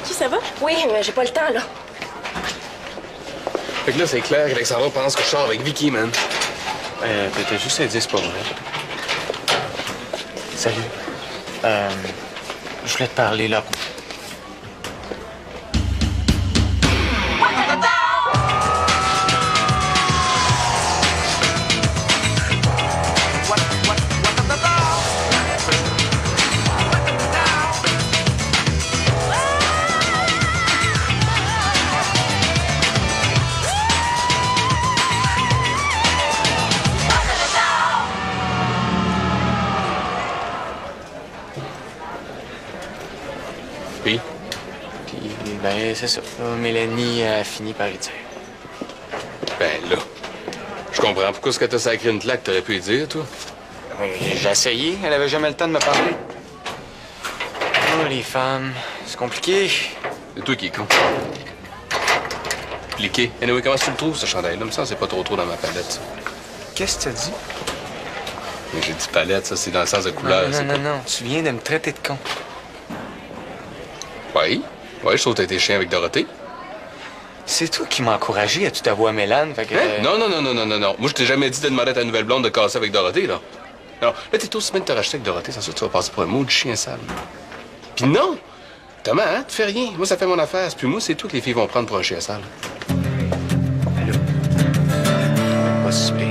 Vicky, ça va? Oui, mais j'ai pas le temps, là. Fait que là, c'est clair qu'Alexandra pense que je sors avec Vicky, man. T'as juste à dire, c'est pas vrai. Salut. Je voulais te parler, là. Puis? Puis, ben, c'est ça. Là, Mélanie a fini par y dire. Ben là, je comprends pourquoi est-ce que t'as sacré une claque, t'aurais pu y dire, toi. J'ai essayé, elle avait jamais le temps de me parler. Oh, les femmes, c'est compliqué. C'est toi qui es con. Pliqué. Anyway, comment tu le trouves, ce chandail-là? Me semble que c'est pas trop dans ma palette, ça. Qu'est-ce que t'as dit? Mais j'ai dit palette, ça, c'est dans le sens de couleur. Non, tu viens de me traiter de con. Oui. Oui, je trouve que t'as été chien avec Dorothée. C'est toi qui m'as encouragé à tout avouer à Mélane, fait que... Hein? Non. Moi, je t'ai jamais dit de demander à ta nouvelle blonde de casser avec Dorothée, là. Non, là, t'es aussi bien de te racheter avec Dorothée, sans ça, tu vas passer pour un mot de chien sale. Puis non! Thomas, hein, tu fais rien. Moi, ça fait mon affaire. Puis moi, c'est tout que les filles vont prendre pour un chien sale. Allô? Pas si pire.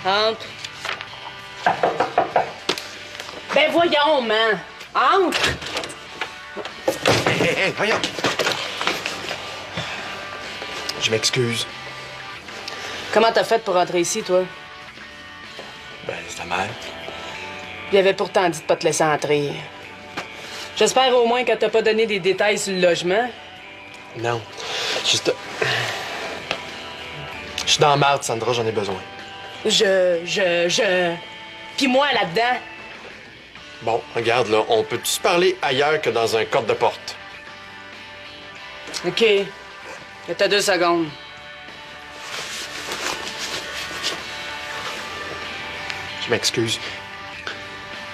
Entre. Ben voyons, man. Entre. Hé, voyons. Je m'excuse. Comment t'as fait pour rentrer ici, toi? Ben, c'était mal. Il avait pourtant dit de pas te laisser entrer. J'espère au moins que t'as pas donné des détails sur le logement. Non. Juste... Je suis dans la merde, Sandra, j'en ai besoin. Puis moi, là-dedans? Bon, regarde, là, on peut-tu se parler ailleurs que dans un code de porte? OK. T'as 2 secondes. Je m'excuse.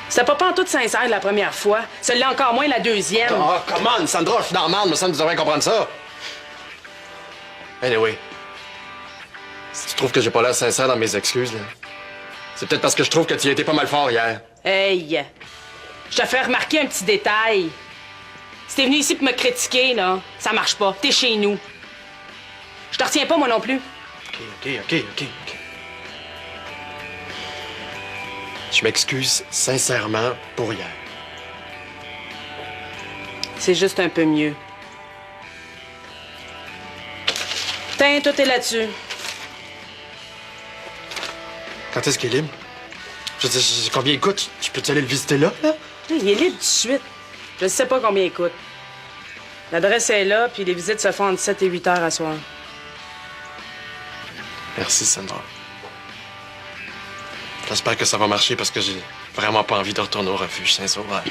C'était pas pantoute sincère la première fois. Celui-là encore moins la deuxième. Oh, come on, Sandra, je suis dans la merde, me semble que tu devrais comprendre ça. Anyway. Si tu trouves que j'ai pas l'air sincère dans mes excuses, là, c'est peut-être parce que je trouve que tu y as été pas mal fort hier. Hey! Je te fais remarquer un petit détail. Si t'es venu ici pour me critiquer, là, ça marche pas. T'es chez nous. Je te retiens pas, moi non plus. OK. Je m'excuse sincèrement pour hier. C'est juste un peu mieux. Tiens, tout est là-dessus. Quand est-ce qu'il est libre? Je veux dire, combien il coûte? Je peux-tu aller le visiter là? Il est libre tout de suite. Je sais pas combien il coûte. L'adresse est là, puis les visites se font entre 7 et 8 heures à soir. Merci, Sandra. J'espère que ça va marcher parce que j'ai vraiment pas envie de retourner au refuge Saint-Sauveur.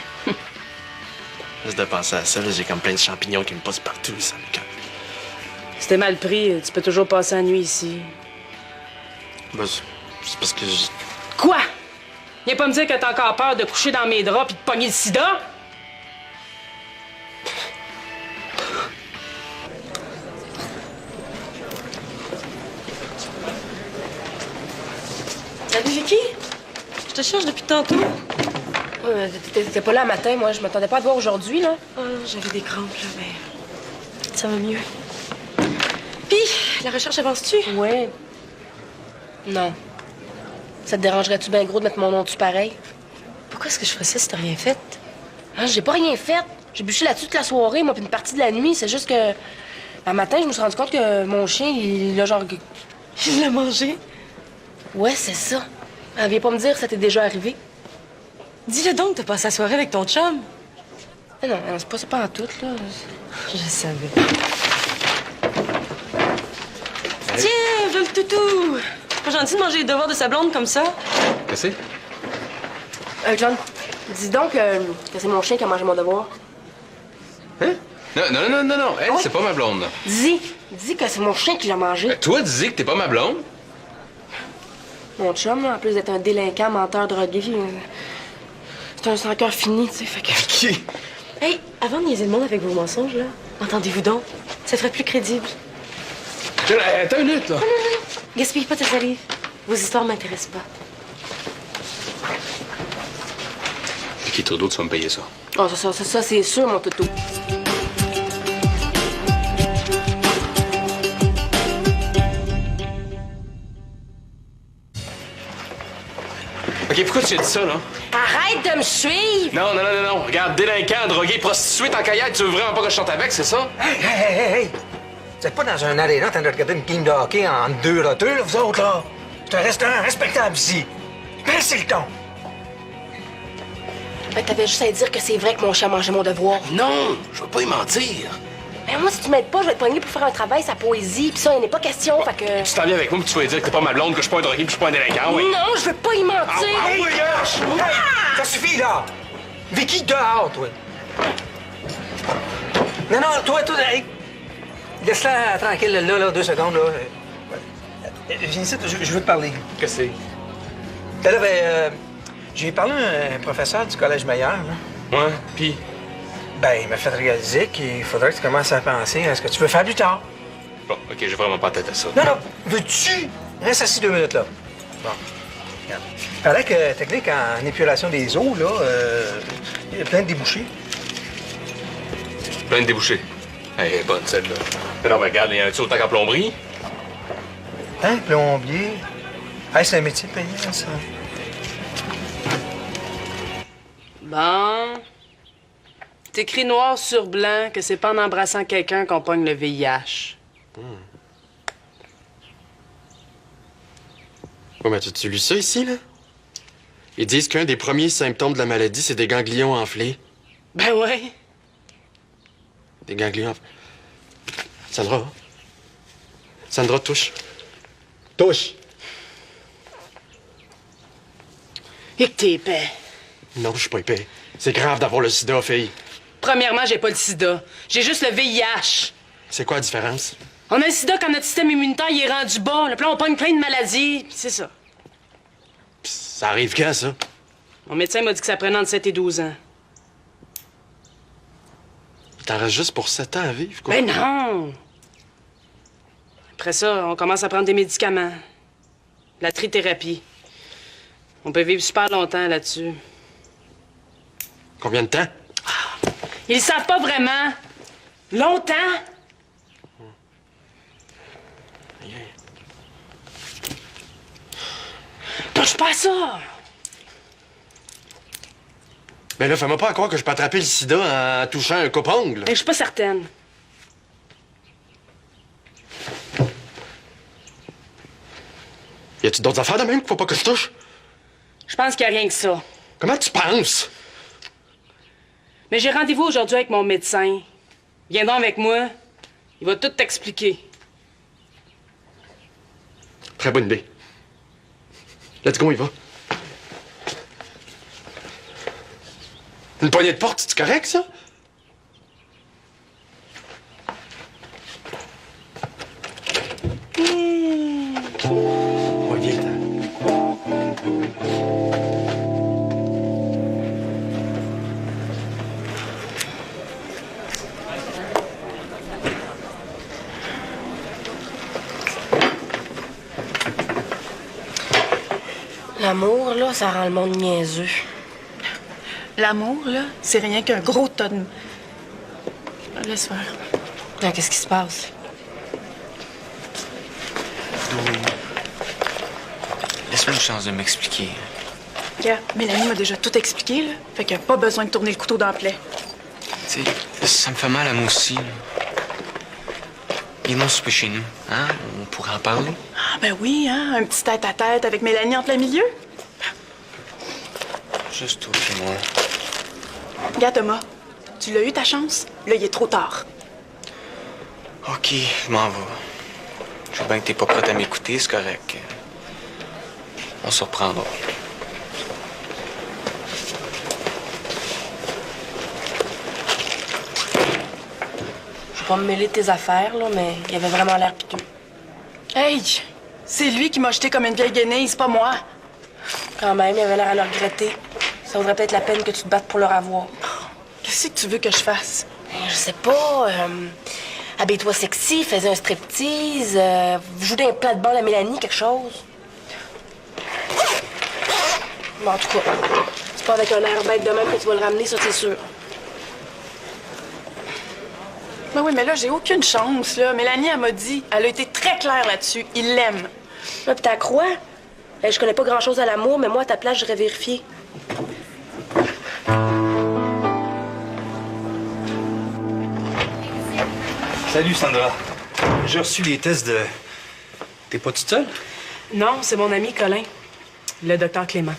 Juste de penser à ça, là, j'ai comme plein de champignons qui me passent partout, ça me calme. Si t'es mal pris, tu peux toujours passer la nuit ici. Ben, c'est parce que j'ai... Quoi? Viens pas me dire que t'as encore peur de coucher dans mes draps puis de pogner le sida? Salut, Vicky. Je te cherche depuis tantôt. T'étais pas là le matin, moi. Je m'attendais pas à te voir aujourd'hui, là. Oh, j'avais des crampes, là, mais ça va mieux. Puis, la recherche avance-tu? Ouais. Non. Ça te dérangerait-tu bien gros de mettre mon nom dessus pareil? Pourquoi est-ce que je ferais ça si t'as rien fait? Hein, j'ai pas rien fait. J'ai bûché là-dessus toute la soirée, moi, puis une partie de la nuit. C'est juste que... Un matin, je me suis rendu compte que mon chien, il a genre... Il l'a mangé? Ouais, c'est ça. Elle vient pas me dire que ça t'est déjà arrivé. Dis-le donc, t'as passé la soirée avec ton chum. Mais non, c'est pas en tout, là. Je savais. Tiens, voilà le toutou! Pas gentil de manger les devoirs de sa blonde comme ça. Qu'est-ce que c'est? John, dis donc que c'est mon chien qui a mangé mon devoir. Hein? Non. Elle, c'est pas ma blonde, là. Dis que c'est mon chien qui l'a mangé. Ben, toi, dis que t'es pas ma blonde. Mon chum, là, en plus d'être un délinquant, menteur, drogué, C'est un sans cœur fini, tu sais, fait que... Qui? Hey, avant de niaiser le monde avec vos mensonges, là, entendez-vous donc? Ça ferait plus crédible. Attends une minute, là. Gaspille pas ta salive. Vos histoires m'intéressent pas. Qui trop d'autres, tu vas me payer ça. Oh, ça, c'est sûr, mon toutou. OK, pourquoi tu as dit ça, là? Arrête de me suivre! Non. Regarde, délinquant, drogué, prostitué, en caillette, tu veux vraiment pas que je chante avec, c'est ça? Hey! Vous êtes pas dans un aréna en train de regarder une game de hockey en deux roteux, là, vous autres, là? C'est un restaurant respectable ici. Baissez le ton. Ben, t'avais juste à dire que c'est vrai que mon chien mangeait mon devoir. Non, je veux pas y mentir. Ben, moi, si tu m'aides pas, je vais te poigner pour faire un travail, sa poésie, pis ça, il n'est pas question, fait que... Tu t'en viens avec moi, puis tu vas dire que t'es pas ma blonde, que je suis pas un drogué, puis je suis pas un délinquant, oui. Non, je veux pas y mentir! Hey, ça suffit, là! Vicky, dehors, toi! Non, toi, hey! Laisse-la tranquille, là, 2 secondes, là. Viens ici, je veux te parler. Qu'est-ce que Là, ben, j'ai parlé à un professeur du Collège Meilleur, là. c'est? Ouais, puis... Ben, il m'a fait réaliser qu'il faudrait que tu commences à penser à ce que tu veux faire plus tard. Bon, OK, j'ai vraiment pas tête à ça. Non, veux-tu? Reste assis 2 minutes, là. Bon, regarde. Il paraît que technique en épuration des eaux, là, il y a plein de débouchés. Plein de débouchés. Elle est bonne, celle-là. Mais non, mais regarde, il y a un autant qu'en plomberie. Hein, plombier? Hey, c'est un métier payant, ça. Bon. C'est écrit noir sur blanc que c'est pas en embrassant quelqu'un qu'on pogne le VIH. Ouais, mais tu lu ça ici, là? Ils disent qu'un des premiers symptômes de la maladie, c'est des ganglions enflés. Ben ouais. Des ganglions enflés. Sandra, touche. Touche! Et que t'es épais. Non, je suis pas épais. C'est grave d'avoir le sida, fille. Premièrement, j'ai pas le sida. J'ai juste le VIH. C'est quoi la différence? On a le sida quand notre système immunitaire il est rendu bas. Là, puis là, on pogne plein de maladies. Puis c'est ça. Ça arrive quand, ça? Mon médecin m'a dit que ça prenait entre 7 et 12 ans. Il t'en reste juste pour 7 ans à vivre, quoi. Ben non! Après ça, on commence à prendre des médicaments. La trithérapie. On peut vivre super longtemps là-dessus. Combien de temps? Ils le savent pas vraiment. Longtemps? Touche pas à ça! Ben là, fais-moi pas croire que je peux attraper le sida en touchant un coupe-ongle. Je suis pas certaine. Y a-tu d'autres affaires de même qu'il faut pas que je touche? Je pense qu'il y a rien que ça. Comment tu penses? Mais j'ai rendez-vous aujourd'hui avec mon médecin. Viens donc avec moi. Il va tout t'expliquer. Très bonne idée. Let's go, on y va. Une poignée de porte, c'est correct, ça? Ouais, viens, L'amour, là, ça rend le monde niaiseux. L'amour, là, c'est rien qu'un gros tas de... Laisse faire. Ah, qu'est-ce qui se passe? Laisse-moi une chance de m'expliquer. Regarde, Mélanie m'a déjà tout expliqué, là. Fait qu'il n'y a pas besoin de tourner le couteau dans la plaie. Tu sais, ça me fait mal à moi aussi, là. Viens-nous souper chez nous, hein? On pourrait en parler. Ah, ben oui, hein? Un petit tête-à-tête avec Mélanie en plein milieu. Juste toi et moi. Regarde, Thomas, tu l'as eu ta chance. Là, il est trop tard. OK, je m'en vais. Je vois bien que t'es pas prête à m'écouter, c'est correct. On se reprendra. Je vais pas me mêler de tes affaires, là, mais il avait vraiment l'air piteux. Hey! C'est lui qui m'a jeté comme une vieille guenille, c'est pas moi. Quand même, il avait l'air à le regretter. Ça vaudrait peut-être la peine que tu te battes pour leur avoir. Qu'est-ce que tu veux que je fasse? Je sais pas, habille-toi sexy, fais un striptease, joue d'un plate-ball à Mélanie, quelque chose. Bon, en tout cas, c'est pas avec un air bête de même que tu vas le ramener, ça, c'est sûr. Ben oui, mais là, j'ai aucune chance, là. Mélanie, elle m'a dit, elle a été très claire là-dessus. Il l'aime. Là, pis t'as croix? Je connais pas grand-chose à l'amour, mais moi, à ta place, j'irais vérifier. Salut, Sandra. J'ai reçu les tests de... T'es pas toute seule? Non, c'est mon ami Colin, le docteur Clément.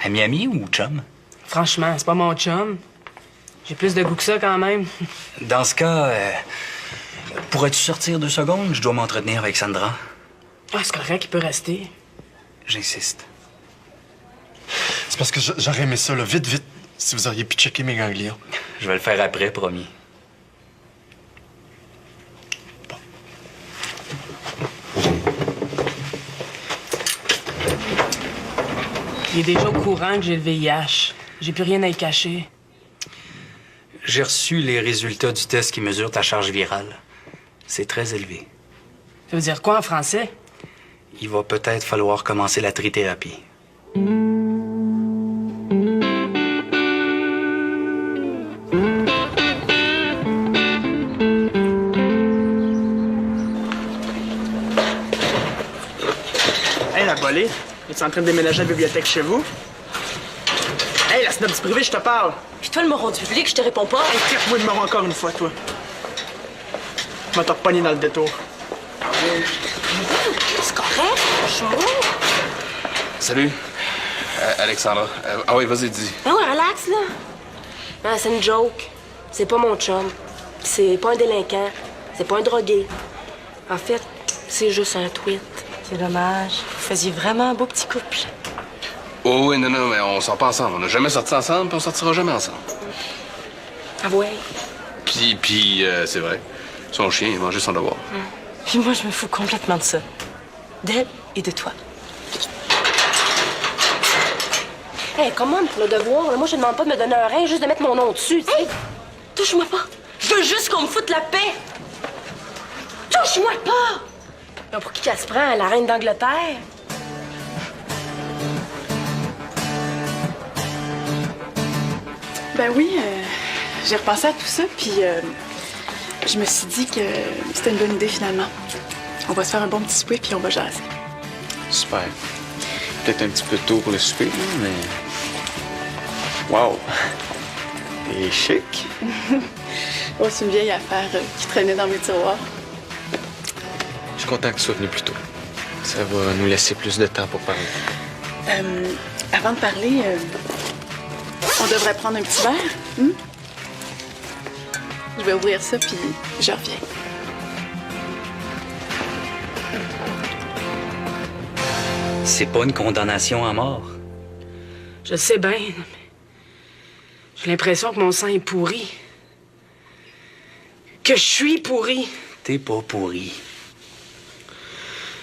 Ami ou chum? Franchement, c'est pas mon chum. J'ai plus de goût que ça, quand même. Dans ce cas, pourrais-tu sortir 2 secondes? Je dois m'entretenir avec Sandra. Ah, c'est correct, il peut rester. J'insiste. C'est parce que j'aurais aimé ça, là, vite, vite, si vous auriez pu checker mes ganglions. Je vais le faire après, promis. Il est déjà au courant que j'ai le VIH. J'ai plus rien à y cacher. J'ai reçu les résultats du test qui mesure ta charge virale. C'est très élevé. Ça veut dire quoi en français? Il va peut-être falloir commencer la trithérapie. Hey, la volée! Es-tu en train de déménager la bibliothèque chez vous? Hey, la snob du privé, je te parle! Puis toi, le moron du public, je te réponds pas. Hey, tire-moi de mort encore une fois, toi! Je vais te repogner dans le détour. C'est correct? Chaud? Salut. Alexandra. Ah oui, vas-y, dis. Ah ouais, relax, là. Ah, c'est une joke. C'est pas mon chum. C'est pas un délinquant. C'est pas un drogué. En fait, c'est juste un tweet. C'est dommage. Vous faisiez vraiment un beau petit couple. Oh oui, non, mais on sort pas ensemble. On n'a jamais sorti ensemble, puis on sortira jamais ensemble. Ah ouais? Puis, c'est vrai. Son chien, il mangeait son devoir. Puis moi, je me fous complètement de ça. D'elle et de toi. Hey, comment pour le devoir? Là, moi, je te demande pas de me donner un rein, juste de mettre mon nom dessus, tu sais. Hey! Touche-moi pas! Je veux juste qu'on me foute la paix! Touche-moi pas! Là, pour qui qu'elle se prend, la reine d'Angleterre? Ben oui, j'ai repensé à tout ça, puis je me suis dit que c'était une bonne idée finalement. On va se faire un bon petit souper, puis on va jaser. Super. Peut-être un petit peu tôt pour le souper, là, mais... Wow! T'es chic. Oh, c'est une vieille affaire qui traînait dans mes tiroirs. Je suis content que tu sois venu plus tôt. Ça va nous laisser plus de temps pour parler. Avant de parler, on devrait prendre un petit verre. Hmm? Je vais ouvrir ça, puis je reviens. C'est pas une condamnation à mort. Je le sais bien, mais j'ai l'impression que mon sang est pourri. Que je suis pourri. T'es pas pourri.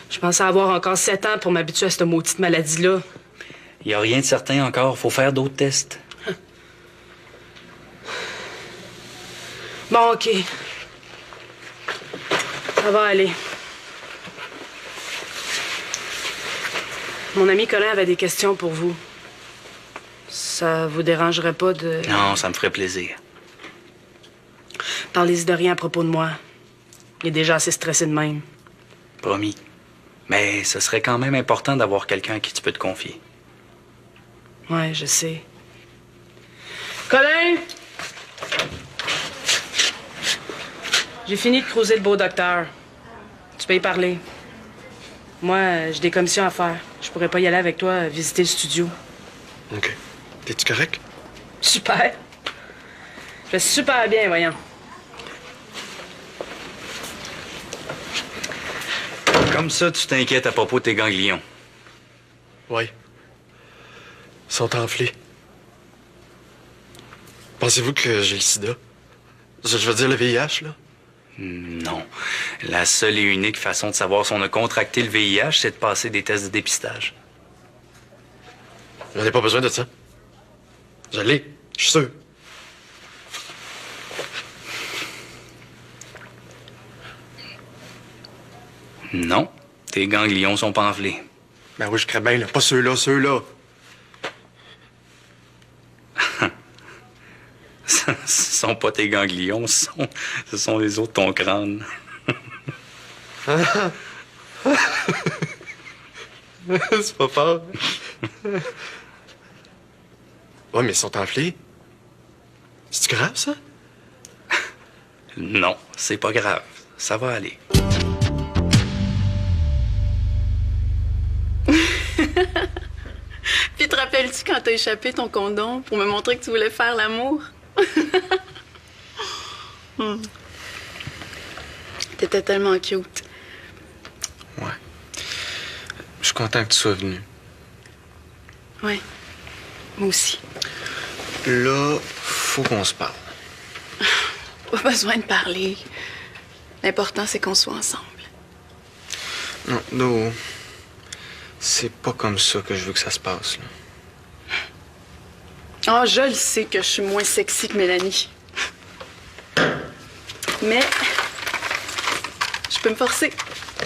Je pensais avoir encore 7 ans pour m'habituer à cette maudite maladie-là. Y a rien de certain encore. Faut faire d'autres tests. Bon, OK. Ça va aller. Mon ami Colin avait des questions pour vous. Ça vous dérangerait pas de... Non, ça me ferait plaisir. Parlez-y de rien à propos de moi. Il est déjà assez stressé de même. Promis. Mais ce serait quand même important d'avoir quelqu'un à qui tu peux te confier. Ouais, je sais. Colin! J'ai fini de creuser le beau docteur. Tu peux y parler. Moi, j'ai des commissions à faire. Je pourrais pas y aller avec toi visiter le studio. OK. T'es-tu correct? Super. Je vais super bien, voyons. Comme ça, tu t'inquiètes à propos de tes ganglions. Oui. Ils sont enflés. Pensez-vous que j'ai le sida? Je veux dire le VIH, là? Non. La seule et unique façon de savoir si on a contracté le VIH, c'est de passer des tests de dépistage. J'en ai pas besoin de ça. Je l'ai, je suis sûr. Non, tes ganglions sont pas enflés. Ben oui, je crée bien, là. Pas ceux-là, ceux-là. Ce sont pas tes ganglions, ce sont les os de ton crâne. C'est pas fort. Ouais, mais ils sont enflés. C'est grave, ça? Non, c'est pas grave. Ça va aller. Puis te rappelles-tu quand t'as échappé ton condom pour me montrer que tu voulais faire l'amour? T'étais tellement cute. Ouais. Je suis content que tu sois venu. Ouais, moi aussi. Là, faut qu'on se parle. Pas besoin de parler. L'important, c'est qu'on soit ensemble. Non, Do, c'est pas comme ça que je veux que ça se passe, là. Ah, je le sais que je suis moins sexy que Mélanie. Mais je peux me forcer.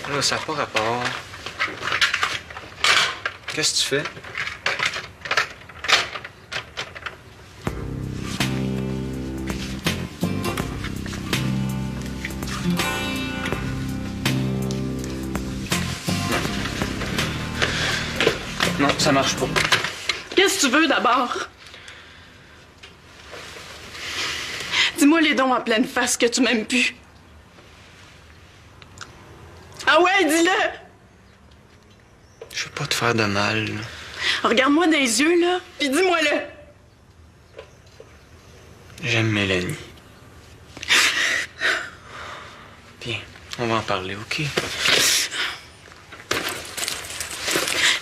Là, ça n'a pas rapport. Qu'est-ce que tu fais? Non, ça marche pas. Qu'est-ce que tu veux d'abord? Dis-moi les dons en pleine face que tu m'aimes plus. Ah ouais, dis-le! Je veux pas te faire de mal, là. Regarde-moi dans les yeux, là, puis dis-moi-le. J'aime Mélanie. Viens, on va en parler, OK?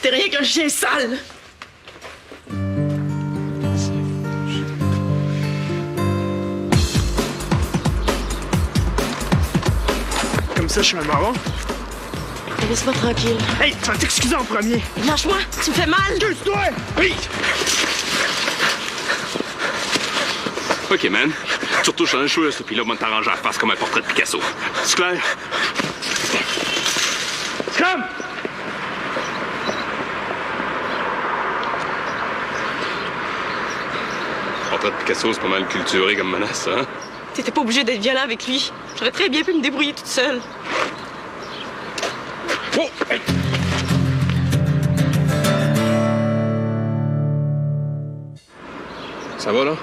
T'es rien qu'un chien sale. Comme ça, je suis un marron. Laisse-moi tranquille. Hey, tu vas t'excuser en premier. Lâche-moi, tu me fais mal. Excuse-toi! Oui! OK, man. Surtout, je suis un chouette, puis là, on va t'arranger à la face comme un portrait de Picasso. C'est clair? Comme! Portrait de Picasso, c'est pas mal culturé comme menace, hein? T'étais pas obligé d'être violent avec lui. J'aurais très bien pu me débrouiller toute seule. Oh! Hey! Ça va, là?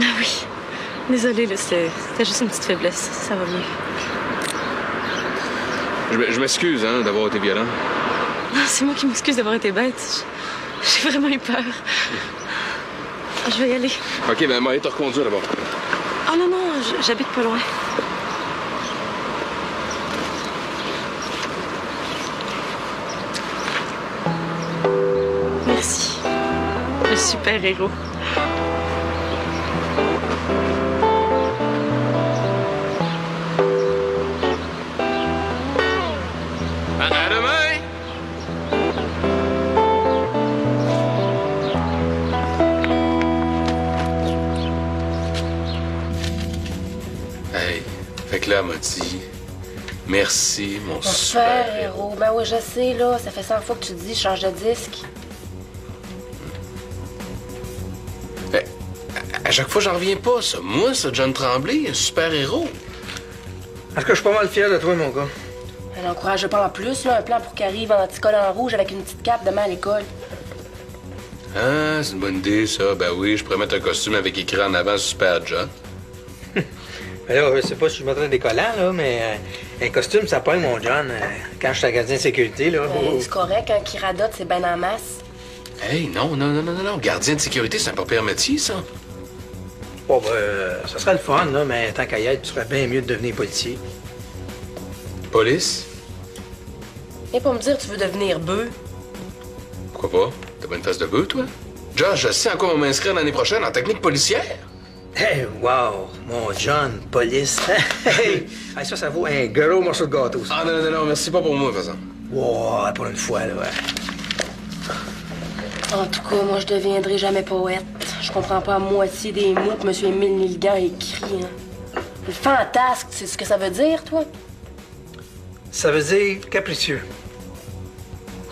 Ah oui. Désolée, là, c'était juste une petite faiblesse. Ça va mieux. Je m'excuse, hein, d'avoir été violent. Non, c'est moi qui m'excuse d'avoir été bête. J'ai vraiment eu peur. Je vais y aller. OK, ben, moi, te reconduire d'abord. Oh non, non, j'habite pas loin. Merci. Le super-héros. À demain! Hey, fait que là, elle m'a dit merci, mon Mon super super héros. Ben oui, je sais, là. Ça fait 100 fois que tu dis change de disque. Hey, à chaque fois, j'en reviens pas, ça. Moi, ça, John Tremblay, un super-héros. En tout cas, je suis pas mal fier de toi, mon gars. Elle encourage pas en plus, là, un plan pour qu'il arrive en petit collant rouge avec une petite cape demain à l'école. Ah, c'est une bonne idée, ça. Ben oui, je pourrais mettre un costume avec écrit en avant Super John. Ben là, je sais pas si je mettrais des collants, là, mais un costume, ça pogne, mon John. Quand je suis gardien de sécurité, là. C'est correct, un qui radote, c'est ben en masse. Hey, non. Gardien de sécurité, c'est un pas pire métier, ça. Bon, ben, ça serait le fun, là, mais tant qu'à y être, tu serais bien mieux de devenir policier. Police? Viens pas me dire que tu veux devenir bœuf. Pourquoi pas? T'as pas une face de bœuf, toi? Josh, je sais en quoi on va m'inscrire l'année prochaine en technique policière. Hey, wow! Mon John, police. Hey, hey, ça vaut un gros morceau de gâteau, ça. Ah, non, merci pas pour moi, de toute façon. Wow, pour une fois, là, ouais. En tout cas, moi, je deviendrai jamais poète. Je comprends pas la moitié des mots que M. Émile Milligan a écrits. Hein. Le fantasque, c'est ce que ça veut dire, toi? Ça veut dire capricieux.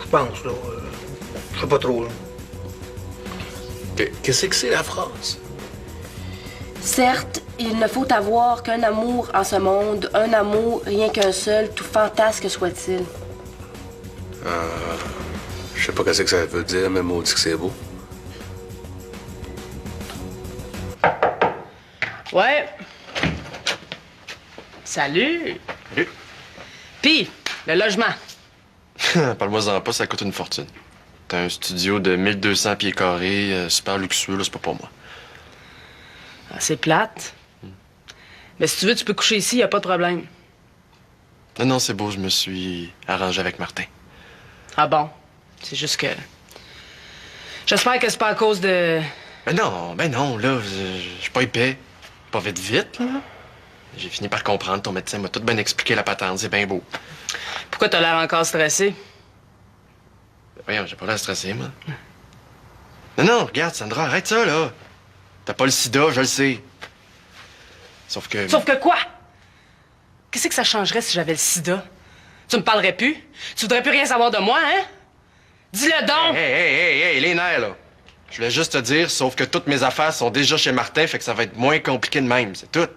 Je pense, là. Je sais pas trop, là. Qu'est-ce que c'est la phrase? Certes, il ne faut avoir qu'un amour en ce monde, un amour, rien qu'un seul, tout fantasque soit-il. Je sais pas qu'est-ce que ça veut dire, mais maudit que c'est beau. Ouais. Salut. Salut. Pis, le logement. Parle-moi-en pas, ça coûte une fortune. T'as un studio de 1200 pieds carrés, super luxueux, là, c'est pas pour moi. Ah, c'est plate. Mais si tu veux, tu peux coucher ici, y a pas de problème. Non, non, c'est beau, je me suis arrangé avec Martin. Ah bon? C'est juste que... J'espère que c'est pas à cause de... Ben non, là, je suis pas épais. Pas vite, vite, là. J'ai fini par comprendre, ton médecin m'a tout bien expliqué la patente, c'est bien beau. Pourquoi t'as l'air encore stressé? Ben voyons, j'ai pas l'air stressé, moi. Non, regarde, Sandra, arrête ça, là. T'as pas le sida, je le sais. Sauf que... Sauf que quoi? Qu'est-ce que ça changerait si j'avais le sida? Tu me parlerais plus? Tu voudrais plus rien savoir de moi, hein? Dis-le donc! Hey, les nerfs, là. Je voulais juste te dire, sauf que toutes mes affaires sont déjà chez Martin, fait que ça va être moins compliqué de même, c'est tout.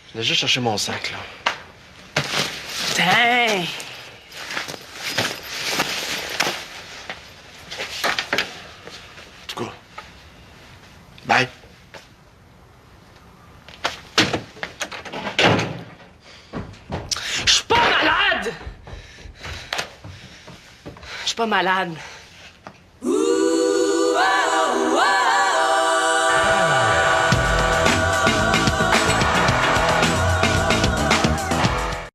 Je voulais juste chercher mon sac, là. Putain! En tout cas. Bye. Je suis pas malade! Je suis pas malade.